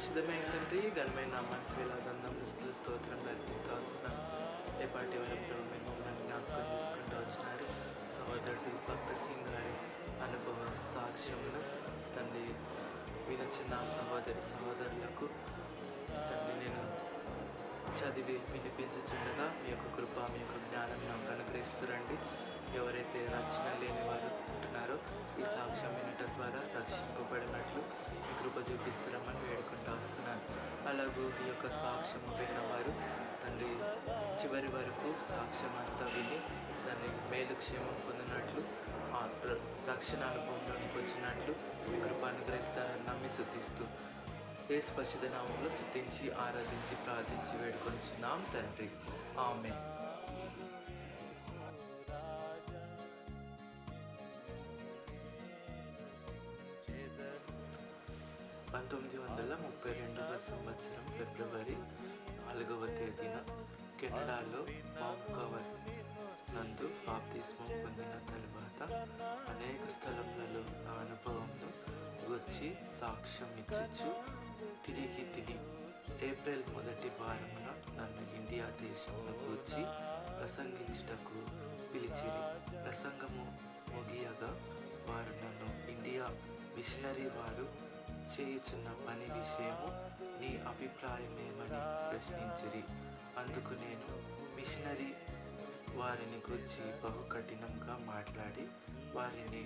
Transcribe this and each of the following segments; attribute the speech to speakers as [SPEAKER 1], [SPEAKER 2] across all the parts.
[SPEAKER 1] పరిశుద్ధమైన తండ్రి, ఘనమైన నామానికి వేలాది స్తోత్రం అర్పిస్తూ వస్తున్నాను. రేపాటి వరకు ప్రభు మీరు మమ్మల్ని జ్ఞాపకం చేసుకుంటూ వచ్చినారు. సహోదరుడు భక్త సింగ్ గారి అనుభవ సాక్ష్యమును తండ్రి వినచిన సహోదరులకు తండ్రి నేను చదివి వినిపించుచుండగా మీ యొక్క కృప, మీ యొక్క జ్ఞానం నాకు అనుగ్రహిస్తురండి. ఎవరైతే రక్షణ లేని వారు ఉంటున్నారో ఈ సాక్ష్యం వినటం ద్వారా రక్షింపబడినట్లు మీ కృప చూపిస్తున్నామని వేడుకుంటూ వస్తున్నాను. అలాగూ ఈ యొక్క సాక్ష్యం విన్నవారు తండ్రి చివరి వరకు సాక్ష్యం అంతా విని దాన్ని మేలు క్షేమం పొందినట్లు రక్షణ అనుభవంలోనికి వచ్చినట్లు మీ కృప అనుగ్రహిస్తారని నమ్మి స్తుతిస్తూ యేసు పరిశుద్ధ నామములో స్తుతించి ఆరాధించి ప్రార్థించి వేడుకొంచున్నాం తండ్రి. ఆమేన్. 1932వ సంవత్సరం ఫిబ్రవరి 4వ తేదీన కెనడాలో వాంకూవర్ నందు బాప్తిస్మం పొందిన తరువాత అనేక స్థలములలో నా అనుభవంను గురించి సాక్ష్యం ఇచ్చు తిరిగి ఏప్రిల్ మొదటి వారమున నన్ను ఇండియా దేశమును గూర్చి ప్రసంగించుటకు పిలిచిరి. ప్రసంగము ముగియగా వారు నన్ను ఇండియా మిషనరీ వారు చేయుచున్న పని విషయము నీ అభిప్రాయమేమని ప్రశ్నించిరి. అందుకు నేను మిషనరీ వారిని గురించి బహు కఠినంగా మాట్లాడి వారిని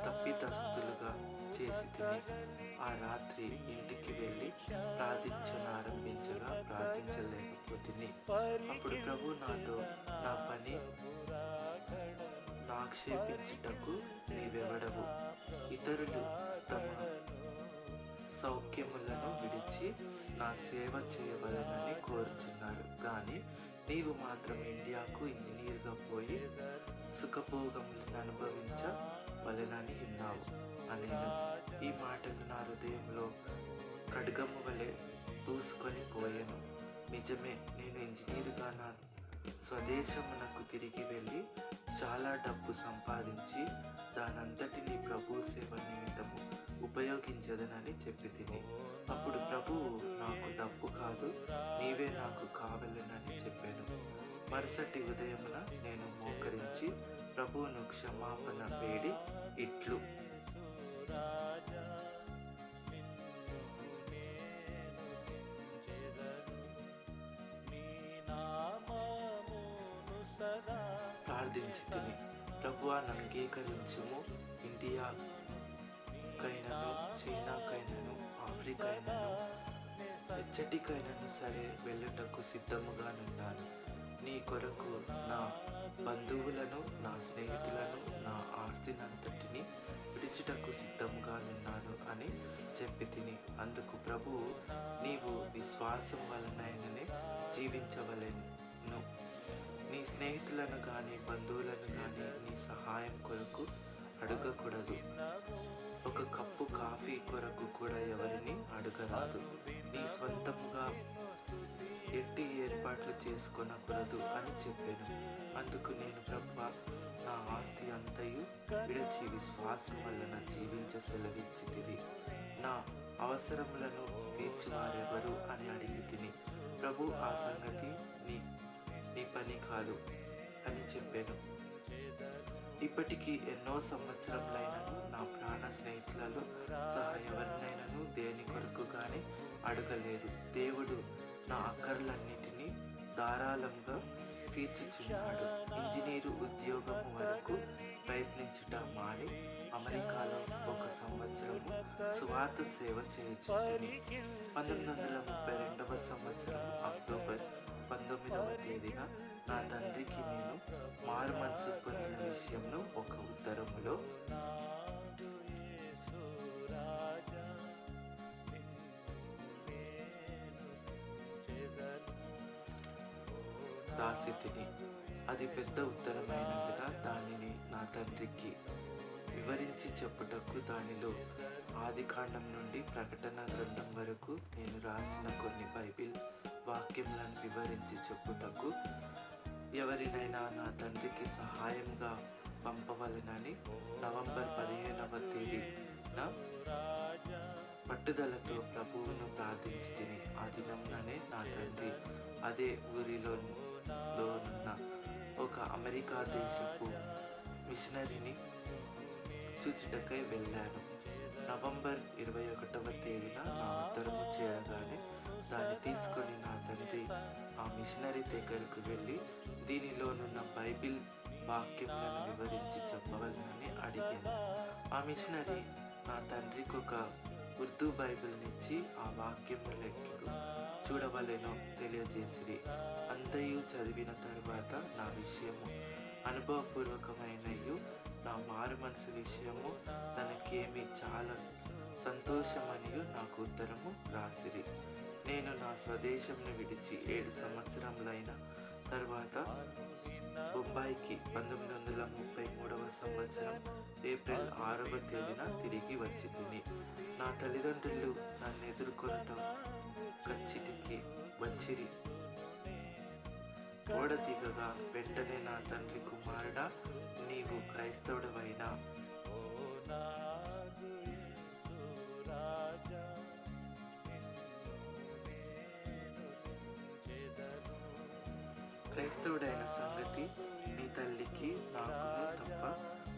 [SPEAKER 1] తప్పిదస్తులుగా చేసి తిని ఆ రాత్రి ఇంటికి వెళ్ళి ప్రార్థించనారంభించగా ప్రార్థించలేకపోతుంది. అప్పుడు ప్రభు నాతో, నా పని నాక్షేపించుటకు నీవెవడవు? ఇతరులు తమ సౌఖ్యములను విడిచి నా సేవ చేయవలనని కోరుచున్నారు, కానీ నీవు మాత్రం ఇండియాకు ఇంజనీర్గా పోయి సుఖభోగములను అనుభవించవలెనని ఉన్నావు అనేను. ఈ మాటలు నా హృదయంలో ఖడ్గము వలె దూసుకొని పోయాను. నిజమే, నేను ఇంజనీరుగా నా స్వదేశమునకు తిరిగి వెళ్ళి చాలా డబ్బు సంపాదించి దానంతటినీ ప్రభు సేవ నిమిత్తము ఉపయోగించదనని చెప్పి తిని. అప్పుడు ప్రభువు నాకు డబ్బు కాదు, నీవే నాకు కావలెనని చెప్పాను. మరుసటి ఉదయమున నేను మోకరించి ప్రభువును క్షమాపణ వేడి ఇట్లు, ప్రార్థించి తిని, ప్రభువా నన్ను అంగీకరించుము. ఇండియాకైనను చైనాకైనను ఆఫ్రికైనను ఎచ్చటికైనను సరే వెళ్ళుటకు సిద్ధముగానున్నాను. నీ కొరకు నా బంధువులను, నా స్నేహితులను, నా ఆస్తినంతటిని విడిచుటకు సిద్ధముగానున్నాను అని చెప్పి తిని. అందుకు ప్రభువు, నీవు విశ్వాసం వలనైననే జీవించవలెను. నీ స్నేహితులను కానీ బంధువులను కానీ నీ సహాయం కొరకు అడగకూడదు. ఒక కప్పు కాఫీ కొరకు కూడా ఎవరిని అడగరాదు. నీ స్వంతముగా ఎట్టి ఏర్పాట్లు చేసుకొనకూడదు అని చెప్పాను. అందుకు నేను, ప్రభువా, నా ఆస్తి అంతయు విడిచి విశ్వాసం వలన జీవించ సెలవిచ్చితివి. నా అవసరములను తీర్చువారెవరు అని అడిగి తిని. ప్రభు, ఆ సంగతి నీ పని కాదు అని చెప్పాను. ఇప్పటికీ ఎన్నో సంవత్సరములైనను నా ప్రాణ స్నేహితులలో సహా ఎవరినైనాను దేని కొరకు కానీ అడగలేదు. దేవుడు నా అక్కర్లన్నిటినీ ధారాళంగా తీర్చుచున్నాడు. ఇంజనీరు ఉద్యోగము వరకు ప్రయత్నించుట మాని అమెరికాలో 1 సంవత్సరము సువార్త సేవ చేయుచుంటిని. 1932వ సంవత్సరం అక్టోబర్ 19వ తేదీన నా తండ్రికి నేను మారు మనసు పొందిన విషయంను ఒక ఉత్తరములో రాసి తిని. అది పెద్ద ఉత్తరమైనందున దానిని నా తండ్రికి వివరించి చెప్పుటకు దానిలో ఆదికాండం నుండి ప్రకటన గ్రంథం వరకు నేను రాసిన కొన్ని బైబిల్ వాక్యములను వివరించి చెప్పుటకు ఎవరినైనా నా తండ్రికి సహాయంగా పంపవలెనని నవంబర్ 15వ తేదీన పట్టుదలతో ప్రభువును ప్రార్థించి తిని ఆ దినంలోనే నా తండ్రి అదే ఊరిలో ఉన్న ఒక అమెరికా దేశపు మిషనరీని చూచుటకై వెళ్ళాను. నవంబర్ 21వ తేదీన నా ఉత్తరము చేరగానే దాన్ని తీసుకొని నా తండ్రి ఆ మిషనరీ దగ్గరకు వెళ్ళి దీనిలోనున్న బైబిల్ వాక్యములను వివరించి చెప్పవలనని అడిగాను. ఆ మిషనరీ నా తండ్రికి ఒక ఉర్దూ బైబిల్నిచ్చి ఆ వాక్యములెట్లు చూడవలెనో తెలియజేసిరి. అంతయు చదివిన తరువాత నా విషయము అనుభవపూర్వకమైనయు నా మారు మనసు విషయము తనకేమి చాలా సంతోషమనియు నాకు ఉత్తరము రాసిరి. నేను నా స్వదేశంను విడిచి 7 సంవత్సరములైన తర్వాత బొంబాయికి 1933వ సంవత్సరం ఏప్రిల్ 6వ తేదీన తిరిగి వచ్చి తిని నా తల్లిదండ్రులు నన్ను ఎదుర్కొనటం కచ్చిటికి వచ్చిరి. ఓడ దిగగా వెంటనే నా తండ్రి కుమారుడా, నీవు క్రైస్తవుడవైనా? క్రైస్తవుడైన సంగతి నీ తల్లికి నాకును తప్ప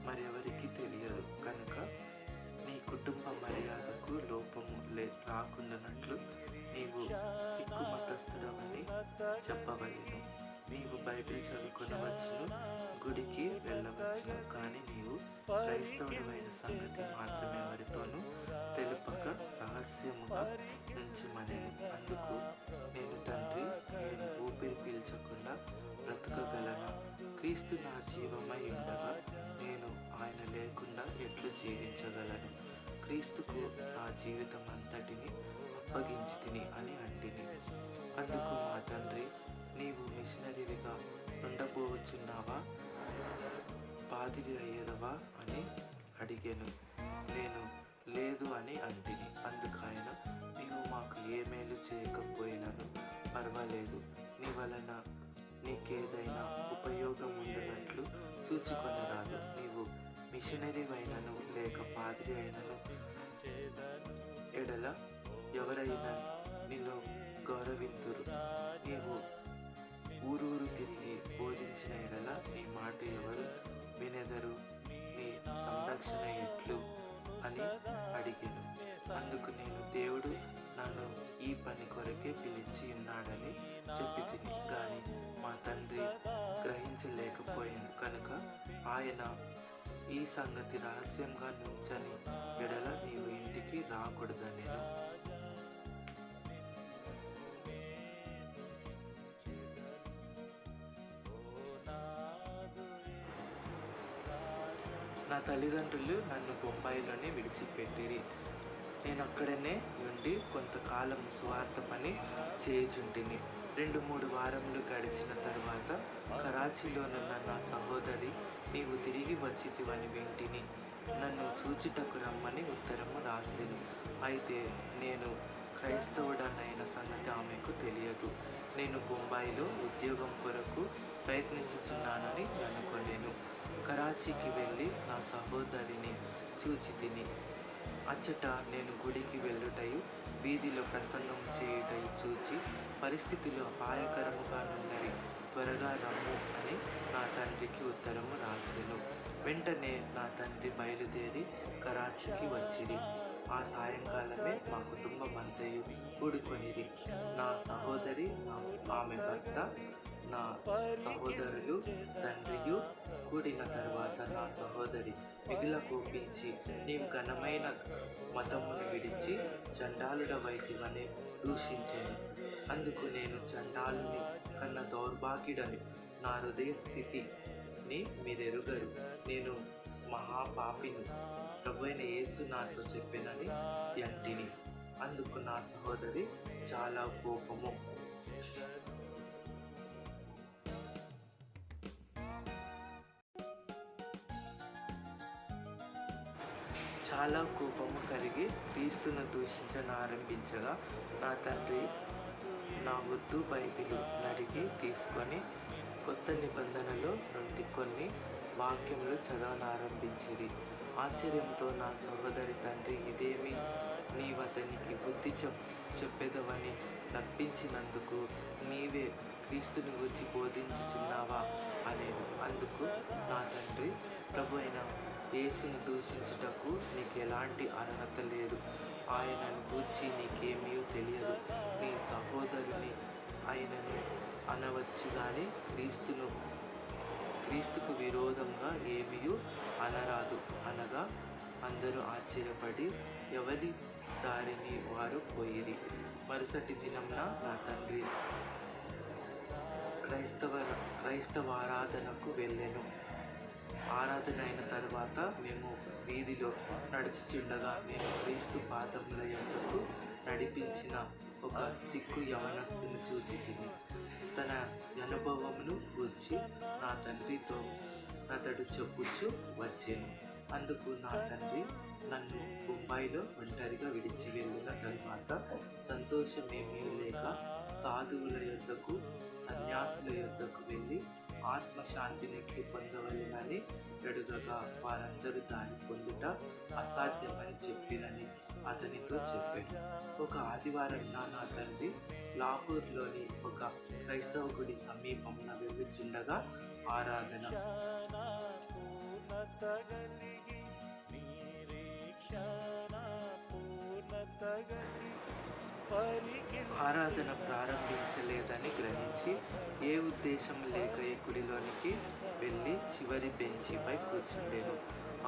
[SPEAKER 1] మరెవరికి తెలియదు కనుక నీ కుటుంబ మర్యాదకు లోపము రాకుండానట్లు నీవు సిక్కు మతస్థుడవని చెప్పవలెను. నీవు బైబిల్ చదువుకొనవచ్చును, గుడికి వెళ్ళవచ్చును, కానీ నీవు క్రైస్తవుడవైన సంగతి మాత్రమే ఎవరితోనూ తెలుపక రహస్యముగా ఉంచమనెను. అందుకు నేను తండ్రి, నేను ఊపిరి పీల్చకుండా బ్రతకగలనా? క్రీస్తు నా జీవమై ఉండగా నేను ఆయన లేకుండా ఎట్లు జీవించగలను? క్రీస్తుకు నా జీవితం అంతటిని అప్పగించి తిని అని అంటిని. అందుకు మా తండ్రి, నీవు మిషనరీగా ఉండబోచున్నావా, పాదిరి అయ్యేదవా అని అడిగాను. నేను లేదు అని అంటిని. అందుకు ఆయన, నీవు మాకు ఏ మేలు చేయకపోయినను పర్వాలేదు, నీ వలన నీకేదైనా ఉపయోగం ఉండినట్లు చూచుకొనరాదు. నీవు మిషనరీ అయినను లేక పాదిరి అయినను ఎడల ఎవరైనా నిన్ను గౌరవింతురు. నీవు ఊరూరు తిరిగి బోధించిన ఎడల నీ మాట ఎవరు వినెదరు? నీ సంరక్షణ ఎట్లు అని అడిగాను. అందుకు నేను, దేవుడు నన్ను ఈ పని కొరకే పిలిచి ఉన్నాడని చెప్పి తిని, కానీ మా తండ్రి గ్రహించలేకపోయాను కనుక ఆయన ఈ సంగతి రహస్యంగా నుంచని ఎడల నీవు ఇంటికి రాకూడదనెను. నా తల్లిదండ్రులు నన్ను బొంబాయిలోనే విడిచిపెట్టిరి. నేను అక్కడనే ఉండి కొంతకాలం సువార్త పని చేయుచుంటిని. 2-3 వారములు గడిచిన తరువాత కరాచీలోనున్న నా సహోదరి, నీవు తిరిగి వచ్చితివని వింటిని, నన్ను చూచుటకు రమ్మని ఉత్తరము రాసెను. అయితే నేను క్రైస్తవుడనైన సంగతి ఆమెకు తెలియదు. నేను బొంబాయిలో ఉద్యోగం కొరకు ప్రయత్నించుచున్నానని అనుకొనేను. కరాచీకి వెళ్ళి నా సహోదరిని చూచి తిని, అచ్చట నేను గుడికి వెళ్ళుటయు వీధిలో ప్రసంగం చేయుటయు చూచి పరిస్థితులు అపాయకరముగా నున్నవి, త్వరగా రమ్ము అని నా తండ్రికి ఉత్తరము రాసెను. వెంటనే నా తండ్రి బయలుదేరి కరాచీకి వచ్చిరి. ఆ సాయంకాలమే మా కుటుంబం అంతయు కూడుకొనిరి. నా సహోదరి, ఆమె భర్త, నా సహోదరులు, తండ్రియు కూడిన తరువాత నా సహోదరి మిగిల కోపించి, నీవు ఘనమైన మతమును విడిచి చండాలుడవైతివని దూషించాను. అందుకు నేను, చండాలుని కన్న దౌర్భాగ్యుడని, నా హృదయ స్థితిని మీరెరుగరు, నేను మహాపాపిని, ప్రభువైన యేసు నాతో చెప్పెనని అంటిని. అందుకు నా సహోదరి చాలా కోపము కలిగి క్రీస్తును దూషించనారంభించగా నా తండ్రి నా ఉర్దూ బైబిలు నడిగి తీసుకొని కొత్త నిబంధనలో నుండి కొన్ని వాక్యములు చదవనారంభించిరి. ఆశ్చర్యంతో నా సహోదరి తండ్రి, ఇదేమి, నీ నీవతనికి బుద్ధి చెప్పెదవని రప్పించినందుకు నీవే క్రీస్తుని గూర్చి బోధించుచున్నావా అనేను. అందుకు నా తండ్రి, ప్రభు అయిన యేసును దూషించుటకు నీకు ఎలాంటి అర్హత లేదు. ఆయనను గూర్చి నీకేమీ తెలియదు. నీ సహోదరుని ఆయనను అనవచ్చు గాని క్రీస్తుకు విరోధంగా ఏమీ అనరాదు అనగా అందరూ ఆశ్చర్యపడి ఎవరి దారిని వారు పోయిరి. మరుసటి దినంన నా తండ్రి క్రైస్తవారాధనకు వెళ్ళెను. ఆరాధన అయిన తరువాత మేము వీధిలో నడుచుచుండగా నేను క్రీస్తు పాదముల యొద్దకు నడిపించిన ఒక సిక్కు యవనస్తుని చూచి తిని తన అనుభవమును గూర్చి నా తండ్రితో అతడు చెప్పుచు వచ్చాను. అందుకు నా తండ్రి నన్ను బొంబాయిలో ఒంటరిగా విడిచి వెళ్ళిన తరువాత సంతోషమేమీ లేక సాధువుల యొద్దకు సన్యాసుల యొద్దకు వెళ్ళి ఆత్మశాంతినెట్లు పొందవలెనని అడుగగా వారందరూ దాన్ని పొందుట అసాధ్యమని చెప్పిరని అతనితో చెప్పాను. ఒక ఆదివారం నా తండ్రి లాహోర్లోని ఒక క్రైస్తవ గుడి సమీపంన వెళ్ళుచుండగా ఆరాధన ప్రారంభించలేదని గ్రహించి ఏ ఉద్దేశం లేక ఈ గుడిలోనికి వెళ్ళి చివరి బెంచిపై కూర్చుండెను.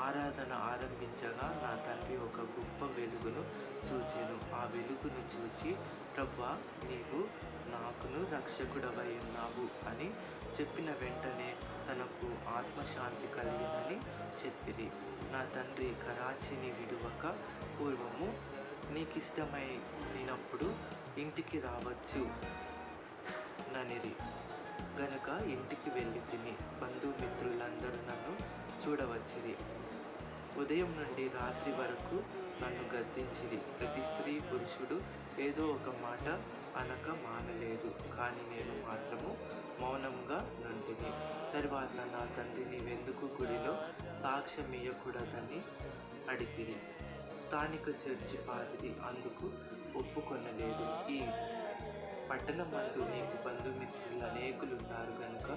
[SPEAKER 1] ఆరాధన ఆరంభించగా నా తండ్రి ఒక గొప్ప వెలుగును చూచెను. ఆ వెలుగును చూచి, ప్రభువా, నీవు నాకును రక్షకుడవై ఉన్నావు అని చెప్పిన వెంటనే తనకు ఆత్మశాంతి కలిగినని చెప్పిరి. నా తండ్రి కరాచీని విడువక పూర్వము నీకిష్టమైనప్పుడు ఇంటికి రావచ్చు ననిరి గనుక ఇంటికి వెళ్ళి తిని బంధుమిత్రులందరూ నన్ను చూడవచ్చిరి. ఉదయం నుండి రాత్రి వరకు నన్ను గద్దించిరి. ప్రతి స్త్రీ పురుషుడు ఏదో ఒక మాట అనక మానలేదు. కానీ నేను మాత్రము మౌనంగా నుండిని. తరువాత నా తండ్రి నీవెందుకు గుడిలో సాక్ష్యమియ్యకూడదని అడిగిరి. స్థానిక చర్చి పాదిరి అందుకు ఒప్పుకొనలేదు. ఈ పట్టణమందు నీకు బంధుమిత్రులు అనేకులున్నారు గనుక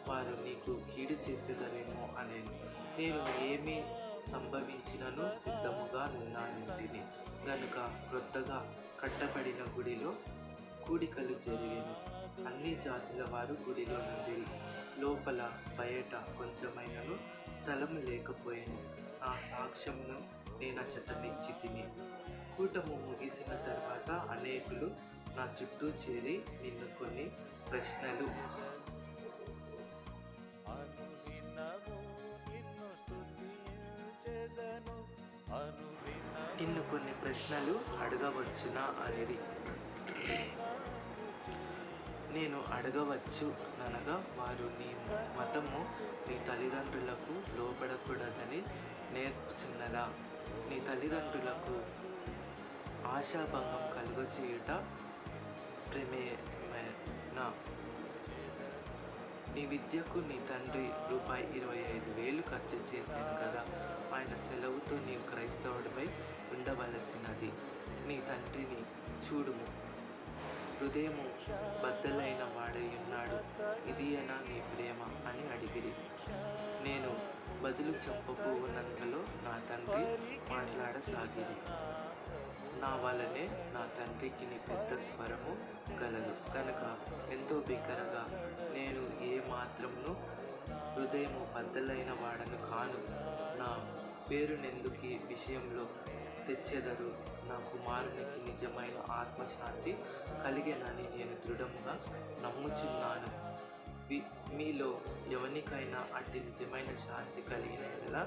[SPEAKER 1] వారు నీకు కీడు చేసేదరేమో అనేను. నేను ఏమి సంభవించినను సిద్ధముగా నున్నానంటిని గనుక క్రొత్తగా కట్టబడిన గుడిలో కూడికలు జరిగెను. అన్ని జాతుల వారు గుడిలో నుండి లోపల బయట కొంచెమైనను స్థలము లేకపోయాను. నా సాక్ష్యమును నేనచ్చట నిచ్చి తిని. కూటము ముగిసిన తర్వాత అనేకులు నా చుట్టూ చేరి నిన్ను కొన్ని ప్రశ్నలు అడగవచ్చునా అనిరి. నేను అడగవచ్చు అనగా వారు నీ మతము నీ తల్లిదండ్రులకు లోబడకూడదని నేర్పుచున్నదా? నీ తల్లిదండ్రులకు ఆశాభంగం కలుగచేయుట ప్రేమేనా? నీ విద్యకు నీ తండ్రి రూపాయి 25,000 ఖర్చు చేశాను కదా. ఆయన సెలవుతో నీవు క్రైస్తవుడిపై ఉండవలసినది. నీ తండ్రిని చూడుము, హృదయము బద్దలైన వాడై ఉన్నాడు. ఇదియేనా నీ ప్రేమ అని అడిగిరి. నేను బదులు చెప్పబోవునంతలో నా తండ్రి మాట్లాడసాగిరి. నా వలనే నా తండ్రికి నీ పెద్ద స్వరము గలదు కనుక ఎంతో బిగ్గరగా, నేను ఏ మాత్రమును హృదయము బద్దలైన వాడను కాను. నా పేరునెందుకు విషయంలో తెచ్చెదరు? నా కుమారునికి నిజమైన ఆత్మశాంతి కలిగెనని నేను దృఢముగా నమ్ముచున్నాను. మీలో ఎవనికైనా అట్టి నిజమైన శాంతి కలిగిన ఎడల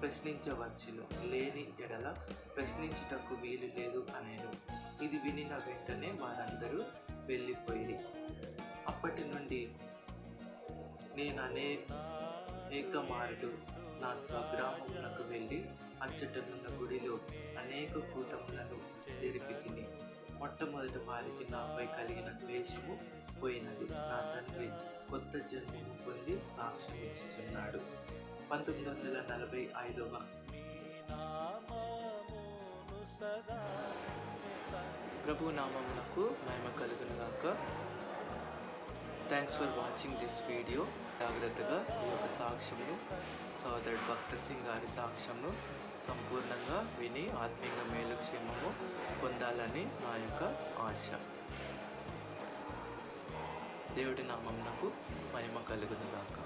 [SPEAKER 1] ప్రశ్నించవచ్చును, లేని ఎడల ప్రశ్నించుటకు వీలు లేదు అనేను. ఇది వినిన వెంటనే వారందరూ వెళ్ళిపోయి. అప్పటి నుండి నేను ఏకమారుడు నా స్వగ్రామమునకు వెళ్ళి అచ్చటనున్న గుడిలో అనేక కూటములను తెరిపి తిని మొట్టమొదటి వారికి నాపై కలిగిన ద్వేషము పోయినది. నా తండ్రి కొత్త జన్మము పొంది సాక్ష్యం ఇచ్చుచున్నాడు. 1945 ప్రభు నామమునకు మహిమ కలుగును గాక. Thanks for watching this video. జాగ్రత్తగా ఈ యొక్క సాక్ష్యంను, సోదరుడు భక్త సింగ్ గారి సాక్ష్యంను సంపూర్ణంగా విని ఆత్మీయ మేలుక్షేమము పొందాలని నా యొక్క ఆశ. దేవుడి నామమునకు మహిమ కలుగును గాక.